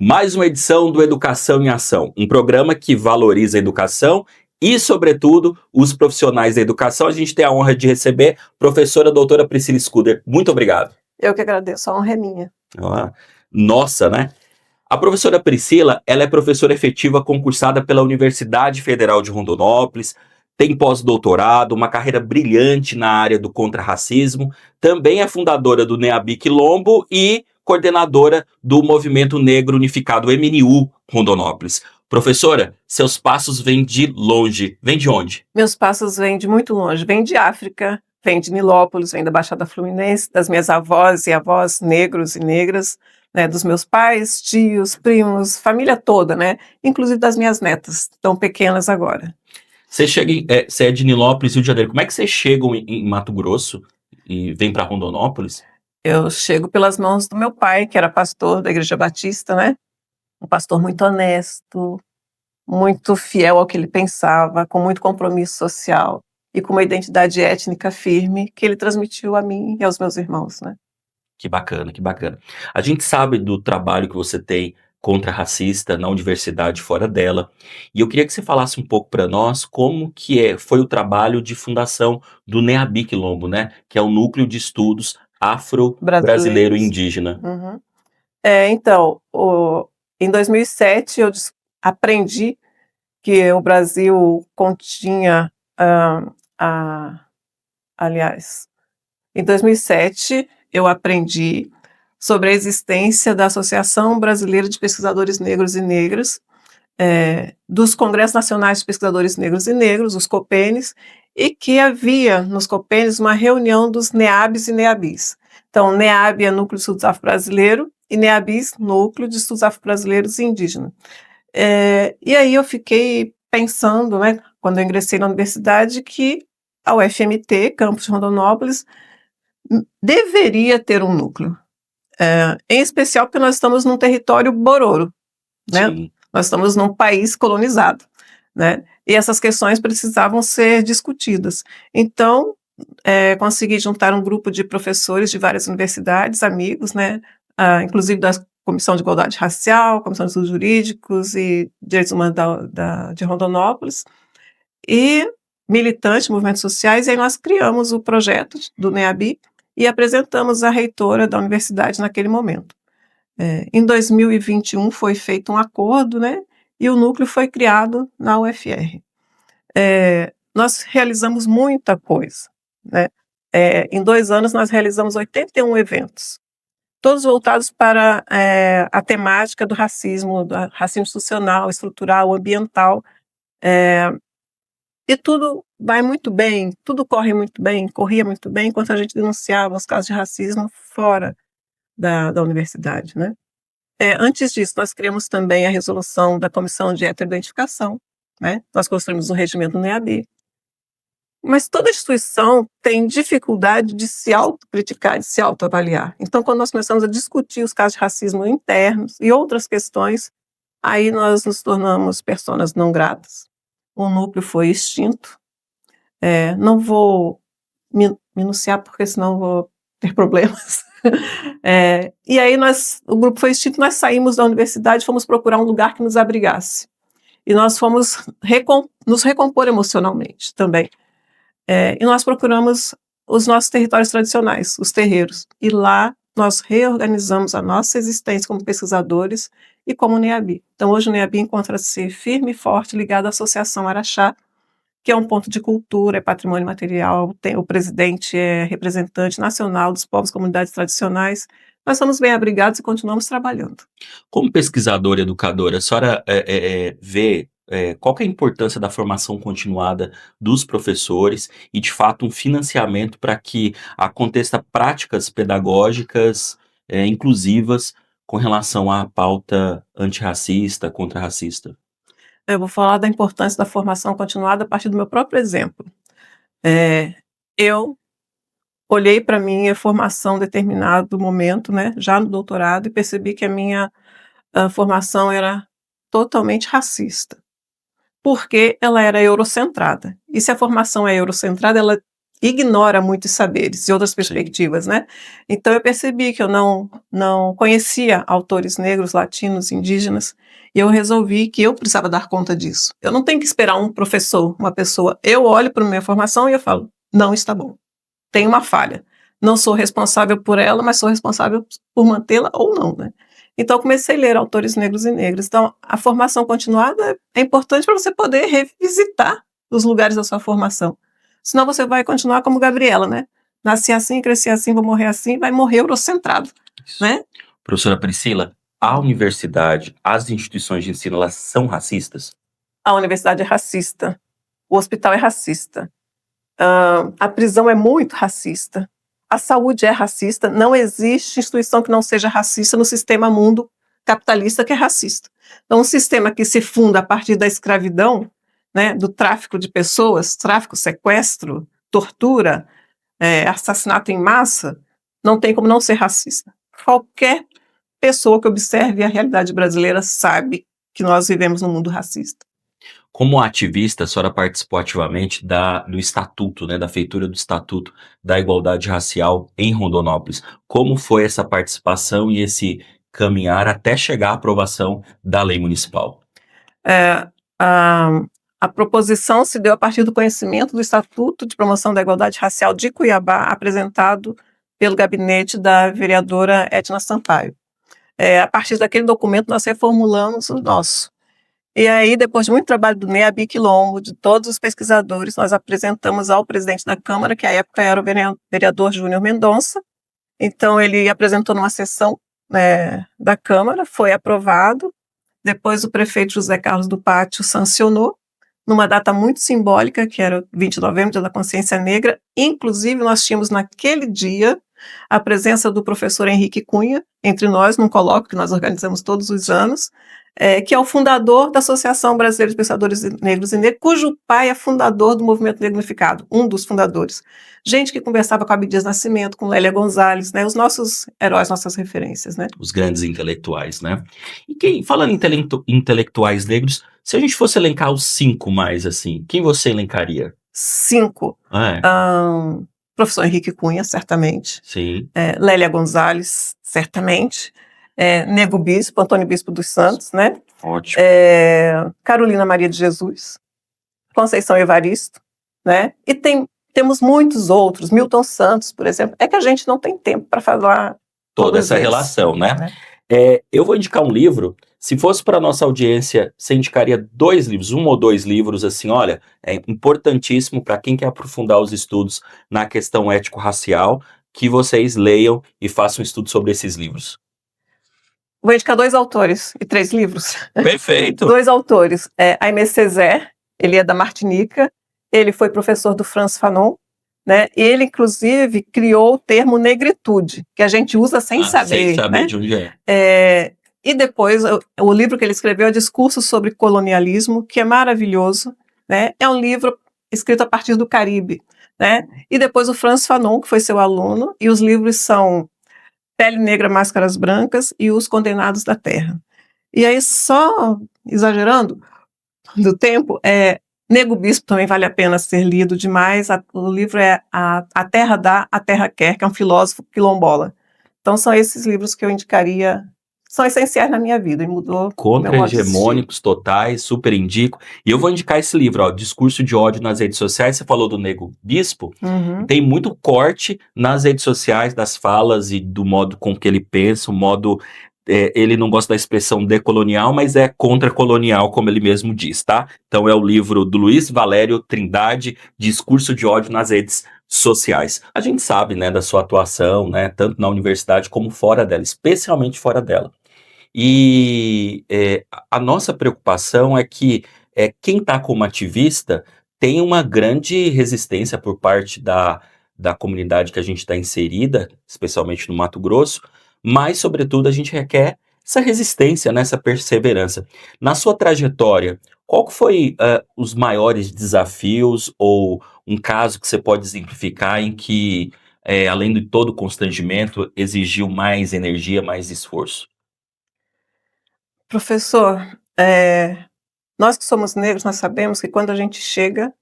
Mais uma edição do Educação em Ação, um programa que valoriza a educação e, sobretudo, os profissionais da educação. A gente tem a honra de receber a professora doutora Priscila Scudder. Muito obrigado. Eu que agradeço, a honra é minha. Nossa, né? A professora Priscila, ela é professora efetiva concursada pela Universidade Federal de Rondonópolis, tem pós-doutorado, uma carreira brilhante na área do contrarracismo, também é fundadora do NEABI Quilombo e coordenadora do Movimento Negro Unificado MNU Rondonópolis. Professora, seus passos vêm de longe. Vêm de onde? Meus passos vêm de muito longe, vêm de África, vêm de Nilópolis, vêm da Baixada Fluminense, das minhas avós e avós negros e negras, né, dos meus pais, tios, primos, família toda, né, inclusive das minhas netas, tão pequenas agora. Você é de Nilópolis, Rio de Janeiro. Como é que vocês chegam em Mato Grosso e vêm para Rondonópolis? Eu chego pelas mãos do meu pai, que era pastor da Igreja Batista, né, um pastor muito honesto, muito fiel ao que ele pensava, com muito compromisso social e com uma identidade étnica firme que ele transmitiu a mim e aos meus irmãos, né? Que bacana, que bacana. A gente sabe do trabalho que você tem contra-racista na universidade fora dela, e eu queria que você falasse um pouco para nós como que foi o trabalho de fundação do NEABI Quilombo, né? Que é o Núcleo de Estudos Afro-Brasileiro Brasileiros. Indígena. Uhum. Então, em 2007 eu aprendi que o Brasil continha, aliás, em 2007 eu aprendi sobre a existência da Associação Brasileira de Pesquisadores Negros e Negras, dos Congressos Nacionais de Pesquisadores Negros e Negros, os COPENES, e que havia nos COPENES uma reunião dos NEABs e NEABIs. Então, NEAB é Núcleo de Estudos Afro-Brasileiro e NEABIs, Núcleo de Estudos Afro-Brasileiros e Indígenas. E aí eu fiquei pensando, né, quando eu ingressei na universidade, que a UFMT, campus de Rondonópolis, deveria ter um núcleo. Em especial porque nós estamos num território bororo, né? Sim. Nós estamos num país colonizado, né? E essas questões precisavam ser discutidas. Então, consegui juntar um grupo de professores de várias universidades, amigos, né? Inclusive da Comissão de Igualdade Racial, Comissão de Estudos Jurídicos e Direitos Humanos de Rondonópolis, e militantes, movimentos sociais, e aí nós criamos o projeto do NEABI e apresentamos à reitora da universidade naquele momento. Em 2021 foi feito um acordo, né, e o núcleo foi criado na UFR. Nós realizamos muita coisa, né? Em 2 anos nós realizamos 81 eventos, todos voltados para a temática do racismo institucional, estrutural, ambiental, e tudo vai muito bem, tudo corre muito bem, corria muito bem, enquanto a gente denunciava os casos de racismo fora da universidade, né? Antes disso, nós criamos também a resolução da Comissão de Heteroidentificação, né? Nós construímos um regimento no NEAB. Mas toda instituição tem dificuldade de se autocriticar, de se autoavaliar. Então, quando nós começamos a discutir os casos de racismo internos e outras questões, aí nós nos tornamos pessoas não gratas. O núcleo foi extinto. Não vou minuciar, porque senão vou ter problemas. E aí o grupo foi extinto, nós saímos da universidade, fomos procurar um lugar que nos abrigasse. E nós fomos nos recompor emocionalmente também. E nós procuramos os nossos territórios tradicionais, os terreiros. E lá nós reorganizamos a nossa existência como pesquisadores e como NEABI. Então hoje o NEABI encontra-se firme e forte ligado à Associação Araxá, que é um ponto de cultura, é patrimônio material, o presidente é representante nacional dos povos e comunidades tradicionais. Nós estamos bem abrigados e continuamos trabalhando. Como pesquisadora e educadora, a senhora vê qual que é a importância da formação continuada dos professores e, de fato, um financiamento para que aconteça práticas pedagógicas inclusivas com relação à pauta antirracista, contrarracista? Eu vou falar da importância da formação continuada a partir do meu próprio exemplo. Eu olhei para a minha formação em determinado momento, né, já no doutorado, e percebi que a minha formação era totalmente racista, porque ela era eurocentrada. E se a formação é eurocentrada, ela ignora muitos saberes e outras perspectivas, né? Então eu percebi que eu não conhecia autores negros, latinos, indígenas, e eu resolvi que eu precisava dar conta disso. Eu não tenho que esperar um professor, uma pessoa. Eu olho para a minha formação e eu falo, não está bom, tem uma falha. Não sou responsável por ela, mas sou responsável por mantê-la ou não, né? Então eu comecei a ler autores negros e negras. Então a formação continuada é importante para você poder revisitar os lugares da sua formação. Senão você vai continuar como Gabriela, né? Nasci assim, cresci assim, vou morrer assim, vai morrer eurocentrado, Isso. né? Professora Priscila, a universidade, as instituições de ensino, elas são racistas? A universidade é racista, o hospital é racista, a prisão é muito racista, a saúde é racista, não existe instituição que não seja racista no sistema mundo capitalista que é racista. Então, um sistema que se funda a partir da escravidão, né, do tráfico de pessoas, tráfico, sequestro, tortura, assassinato em massa, não tem como não ser racista. Qualquer pessoa que observe a realidade brasileira sabe que nós vivemos num mundo racista. Como ativista, a senhora participou ativamente do estatuto, né, da feitura do Estatuto da Igualdade Racial em Rondonópolis. Como foi essa participação e esse caminhar até chegar à aprovação da lei municipal? É, a, a proposição se deu a partir do conhecimento do Estatuto de Promoção da Igualdade Racial de Cuiabá, apresentado pelo gabinete da vereadora Edna Sampaio. A partir daquele documento, nós reformulamos o nosso. E aí, depois de muito trabalho do NEAB Quilombo, de todos os pesquisadores, nós apresentamos ao presidente da Câmara, que à época era o vereador Júnior Mendonça. Então, ele apresentou numa sessão da Câmara, foi aprovado. Depois, o prefeito José Carlos do Pátio sancionou, numa data muito simbólica, que era o 20 de novembro, Dia da Consciência Negra. Inclusive, nós tínhamos naquele dia a presença do professor Henrique Cunha entre nós, num colóquio que nós organizamos todos os anos, que é o fundador da Associação Brasileira de Pensadores Negros e Negros, cujo pai é fundador do Movimento Negro Unificado, um dos fundadores. Gente que conversava com Abdias Nascimento, com Lélia Gonzalez, né, os nossos heróis, nossas referências, né? Os grandes intelectuais, né? E falando em intelectuais negros, se a gente fosse elencar os 5 mais, assim, quem você elencaria? 5. É, Professor Henrique Cunha, certamente. sim, Lélia Gonzalez, certamente. Nego Bispo, Antônio Bispo dos Santos, né? ótimo. Carolina Maria de Jesus, Conceição Evaristo, né? E temos muitos outros, Milton Santos, por exemplo. É que a gente não tem tempo para falar Toda todos essa eles, relação, né? né? Eu vou indicar um livro. Se fosse para nossa audiência, você indicaria 2 livros, 1 ou 2 livros, assim, olha, é importantíssimo para quem quer aprofundar os estudos na questão ético-racial, que vocês leiam e façam um estudo sobre esses livros. Vou indicar 2 autores e 3 livros. Perfeito! 2 autores. Aimé Césaire, ele é da Martinica, ele foi professor do Frantz Fanon, né? Ele, inclusive, criou o termo negritude, que a gente usa sem saber. Sem saber né? de onde é. E depois, o livro que ele escreveu é Discurso sobre Colonialismo, que é maravilhoso, né? É um livro escrito a partir do Caribe, né? E depois o Frantz Fanon, que foi seu aluno, e os livros são Pele Negra, Máscaras Brancas e Os Condenados da Terra. E aí, só exagerando do tempo, Nego Bispo também vale a pena ser lido demais. O livro é A Terra Dá, a Terra Quer, que é um filósofo quilombola. Então são esses livros que eu indicaria, são essenciais na minha vida e mudou o meu modo de assistir. Contra-hegemônicos totais, super indico. E eu vou indicar esse livro, ó, Discurso de Ódio nas Redes Sociais. Você falou do Nego Bispo. Uhum. Tem muito corte nas redes sociais das falas e do modo com que ele pensa, o modo... ele não gosta da expressão decolonial, mas é contra-colonial, como ele mesmo diz, tá? Então é o livro do Luiz Valério Trindade, Discurso de Ódio nas Redes Sociais. A gente sabe, né, da sua atuação, né, tanto na universidade como fora dela, especialmente fora dela. E a nossa preocupação é que quem está como ativista tem uma grande resistência por parte da comunidade que a gente está inserida, especialmente no Mato Grosso, mas, sobretudo, a gente requer essa resistência, né, essa perseverança. Na sua trajetória, qual que foi os maiores desafios ou um caso que você pode exemplificar em que, além de todo o constrangimento, exigiu mais energia, mais esforço? Professor, nós que somos negros, nós sabemos que quando a gente chega,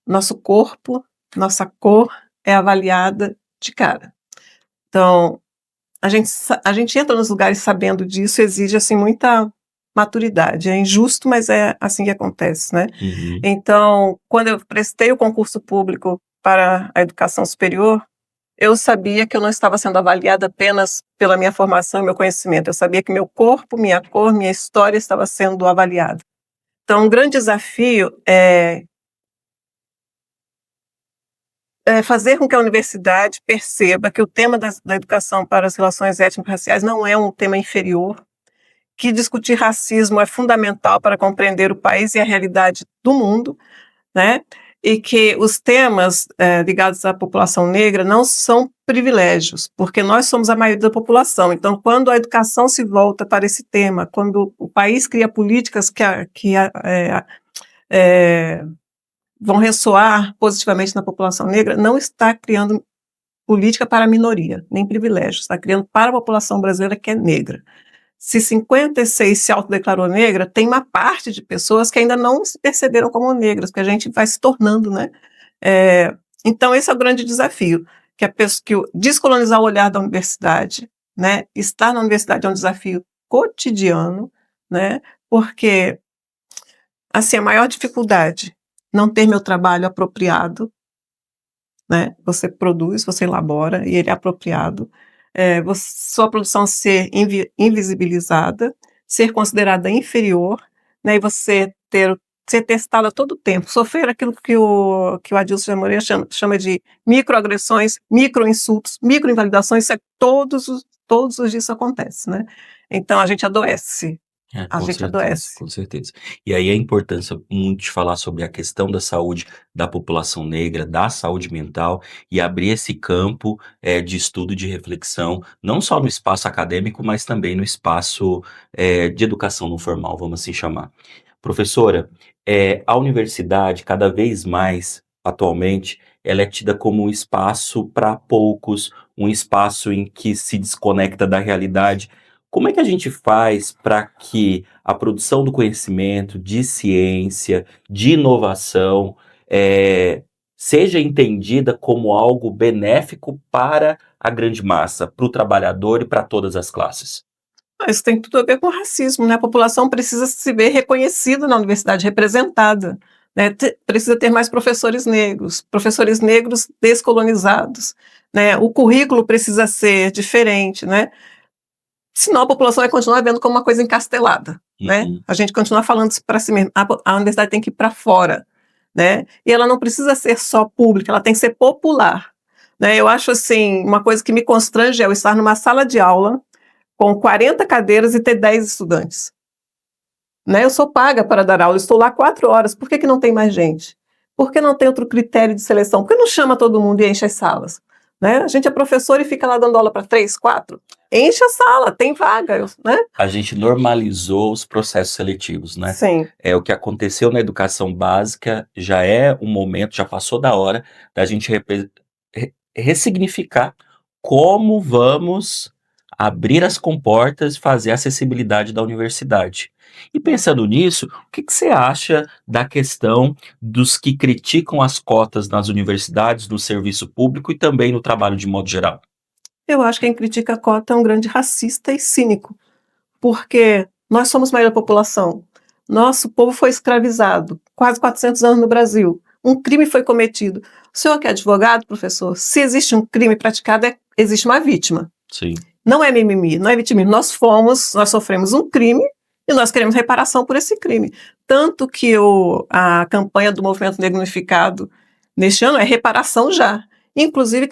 nosso corpo nossa cor é avaliada de cara. Então, a gente entra nos lugares sabendo disso, exige, assim, muita maturidade. É injusto, mas é assim que acontece, né? Uhum. Então, quando eu prestei o concurso público para a educação superior, eu sabia que eu não estava sendo avaliada apenas pela minha formação e meu conhecimento. Eu sabia que meu corpo, minha cor, minha história estava sendo avaliada. Então, um grande desafio é fazer com que a universidade perceba que o tema da educação para as relações étnico-raciais não é um tema inferior, que discutir racismo é fundamental para compreender o país e a realidade do mundo, né? E que os temas ligados à população negra não são privilégios, porque nós somos a maioria da população. Então, quando a educação se volta para esse tema, quando o país cria políticas que vão ressoar positivamente na população negra, não está criando política para a minoria, nem privilégio, está criando para a população brasileira que é negra. Se 56 se autodeclarou negra, tem uma parte de pessoas que ainda não se perceberam como negras, porque a gente vai se tornando, né? Então, esse é o grande desafio, que descolonizar o olhar da universidade, né? Estar na universidade é um desafio cotidiano, né? Porque, assim, a maior dificuldade, não ter meu trabalho apropriado, né? Você produz, você elabora, e ele é apropriado. Sua produção ser invisibilizada, ser considerada inferior, né? E você ser testada a todo tempo, sofrer aquilo que o Adilson de Moreira chama de microagressões, microinsultos, microinvalidações, todos os dias isso acontece, né? Então a gente adoece. A Com gente certeza, adoece. com certeza. E aí a importância muito de falar sobre a questão da saúde da população negra, da saúde mental e abrir esse campo de estudo e de reflexão, não só no espaço acadêmico, mas também no espaço de educação não formal, vamos assim chamar. Professora, a universidade, cada vez mais, atualmente, ela é tida como um espaço para poucos, um espaço em que se desconecta da realidade. Como é que a gente faz para que a produção do conhecimento, de ciência, de inovação, seja entendida como algo benéfico para a grande massa, para o trabalhador e para todas as classes? Isso tem tudo a ver com racismo, né? A população precisa se ver reconhecida na universidade, representada, né? Precisa ter mais professores negros descolonizados, né? O currículo precisa ser diferente, né? Senão a população vai continuar vendo como uma coisa encastelada, né? Uhum. A gente continua falando isso para si mesmo. A universidade tem que ir para fora, né? E ela não precisa ser só pública, ela tem que ser popular, né? Eu acho assim, uma coisa que me constrange é eu estar numa sala de aula com 40 cadeiras e ter 10 estudantes, né? Eu sou paga para dar aula, estou lá 4 horas, por que que não tem mais gente? Por que não tem outro critério de seleção? Por que não chama todo mundo e enche as salas? Né? A gente é professor e fica lá dando aula para 3, 4. Enche a sala, tem vaga, né? A gente normalizou os processos seletivos, né? Sim. O que aconteceu na educação básica já é um momento, já passou da hora da gente ressignificar como vamos abrir as comportas e fazer a acessibilidade da universidade. E pensando nisso, o que você acha da questão dos que criticam as cotas nas universidades, no serviço público e também no trabalho de modo geral? Eu acho que quem critica a cota é um grande racista e cínico, porque nós somos a maioria da população. Nosso povo foi escravizado, quase 400 anos no Brasil. Um crime foi cometido. O senhor que é advogado, professor, se existe um crime praticado, existe uma vítima. Sim. Não é mimimi, não é vitimismo. Nós sofremos um crime e nós queremos reparação por esse crime. Tanto que a campanha do Movimento Negro Unificado neste ano é reparação já. Inclusive,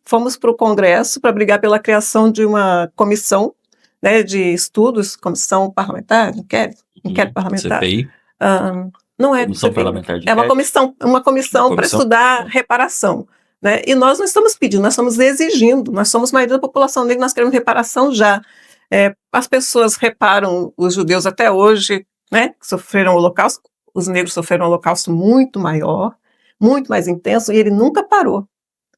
fomos para o Congresso para brigar pela criação de uma comissão, né, de estudos, comissão parlamentar, inquérito parlamentar. CPI? Não é Comissão CPI, Parlamentar de é Inquérito? uma comissão para estudar reparação. Né? E nós não estamos pedindo, nós estamos exigindo, nós somos maioria da população negra, nós queremos reparação já. As pessoas reparam os judeus até hoje, né, que sofreram o Holocausto, os negros sofreram um Holocausto muito maior, muito mais intenso, e ele nunca parou.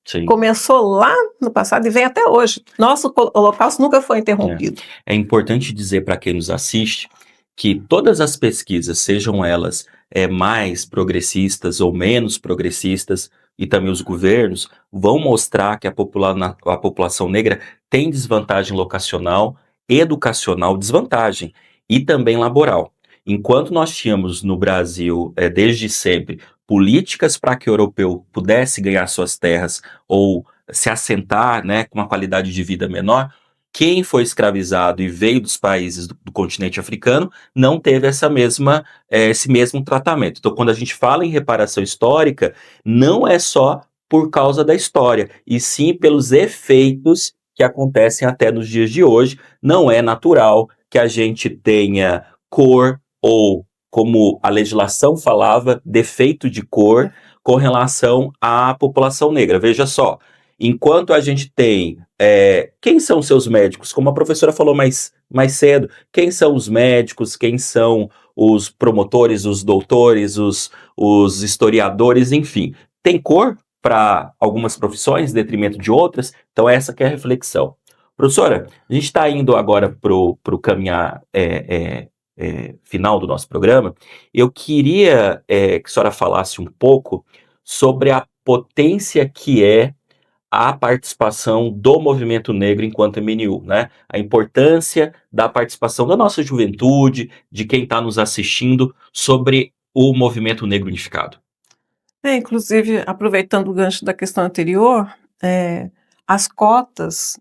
Sim. Começou lá no passado e vem até hoje. Nosso Holocausto nunca foi interrompido. É importante dizer para quem nos assiste que todas as pesquisas, sejam elas mais progressistas ou menos progressistas, e também os governos vão mostrar que a população negra tem desvantagem locacional, educacional, desvantagem e também laboral. Enquanto nós tínhamos no Brasil, desde sempre, políticas para que o europeu pudesse ganhar suas terras ou se assentar, né, com uma qualidade de vida menor, quem foi escravizado e veio dos países do continente africano não teve esse mesmo tratamento. Então, quando a gente fala em reparação histórica, não é só por causa da história, e sim pelos efeitos que acontecem até nos dias de hoje. Não é natural que a gente tenha cor ou, como a legislação falava, defeito de cor com relação à população negra. Veja só, enquanto a gente tem quem são seus médicos? Como a professora falou mais cedo, quem são os médicos, quem são os promotores, os doutores, os historiadores, enfim. Tem cor para algumas profissões, em detrimento de outras? Então essa que é a reflexão. Professora, a gente está indo agora para o caminhar final do nosso programa. Eu queria que a senhora falasse um pouco sobre a potência que é a participação do movimento negro enquanto MNU, né? A importância da participação da nossa juventude, de quem está nos assistindo, sobre o movimento negro unificado. Inclusive, aproveitando o gancho da questão anterior, as cotas,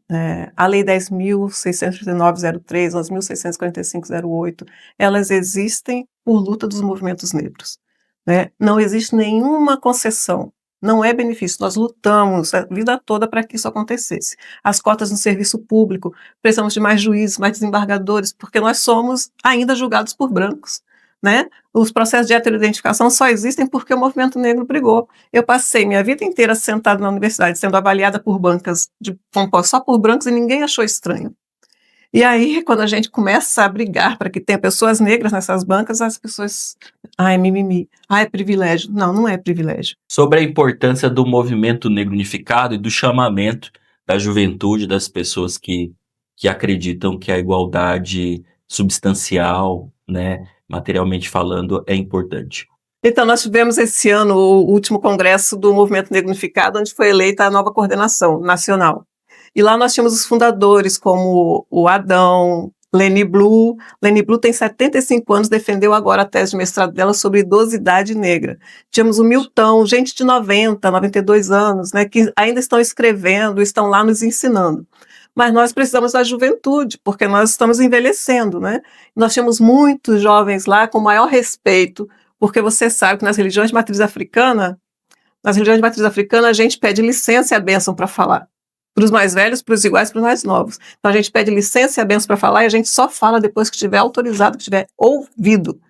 a Lei 10.639/03, as 1.645/08, elas existem por luta dos movimentos negros, né? Não existe nenhuma concessão, não é benefício. Nós lutamos a vida toda para que isso acontecesse. As cotas no serviço público, precisamos de mais juízes, mais desembargadores, porque nós somos ainda julgados por brancos, né? Os processos de heteroidentificação só existem porque o movimento negro brigou. Eu passei minha vida inteira sentada na universidade, sendo avaliada por bancas compostas só por brancos, e ninguém achou estranho. E aí, quando a gente começa a brigar para que tenha pessoas negras nessas bancas, as pessoas... Ai, mimimi. Ai, é privilégio. Não, não é privilégio. Sobre a importância do movimento negro unificado e do chamamento da juventude, das pessoas que acreditam que a igualdade substancial, né, materialmente falando, é importante. Então, nós tivemos esse ano o último congresso do Movimento Negro Unificado, onde foi eleita a nova coordenação nacional. E lá nós tínhamos os fundadores, como o Adão, Leni Blue. Leni Blue tem 75 anos, defendeu agora a tese de mestrado dela sobre idosidade negra. Tínhamos o Milton, gente de 90, 92 anos, né, que ainda estão escrevendo, estão lá nos ensinando. Mas nós precisamos da juventude, porque nós estamos envelhecendo, né? Nós tínhamos muitos jovens lá com maior respeito, porque você sabe que nas religiões de matriz africana, a gente pede licença e a bênção para falar. Para os mais velhos, para os iguais, para os mais novos. Então a gente pede licença e a bênção para falar, e a gente só fala depois que estiver autorizado, que estiver ouvido,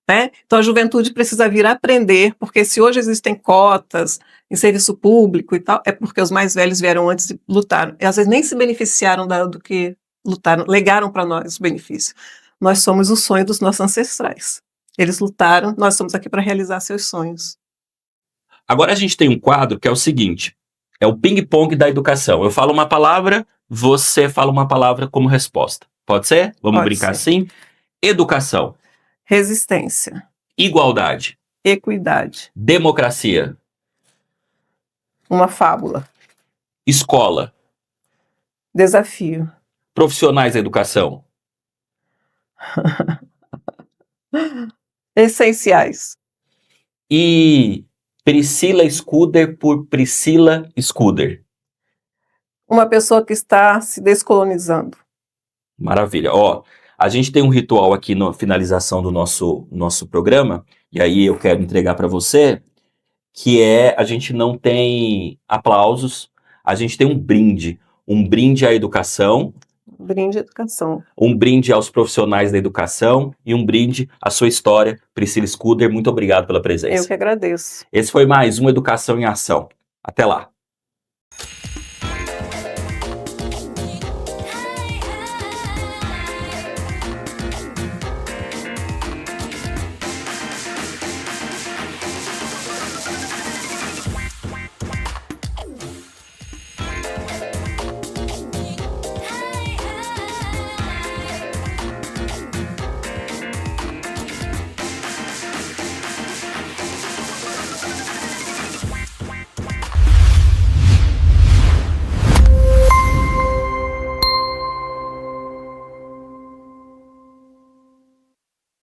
né? Então a juventude precisa vir aprender, porque se hoje existem cotas em serviço público e tal, é porque os mais velhos vieram antes e lutaram. E às vezes nem se beneficiaram do que lutaram, legaram para nós o benefício. Nós somos o sonho dos nossos ancestrais. Eles lutaram, nós estamos aqui para realizar seus sonhos. Agora a gente tem um quadro que é o seguinte, é o ping-pong da educação. Eu falo uma palavra, você fala uma palavra como resposta. Pode ser? Vamos Pode brincar ser. assim? Educação. Resistência. Igualdade. Equidade. Democracia. Uma fábula. Escola. Desafio. Profissionais da educação. Essenciais. E Priscila Scudder por Priscila Scudder. Uma pessoa que está se descolonizando. Maravilha. Ó, a gente tem um ritual aqui na finalização do nosso programa, e aí eu quero entregar para você, que a gente não tem aplausos, a gente tem um brinde à educação, Brinde educação. um brinde aos profissionais da educação e um brinde à sua história. Priscila Scudder, muito obrigado pela presença. Eu que agradeço. Esse foi mais um Educação em Ação. Até lá.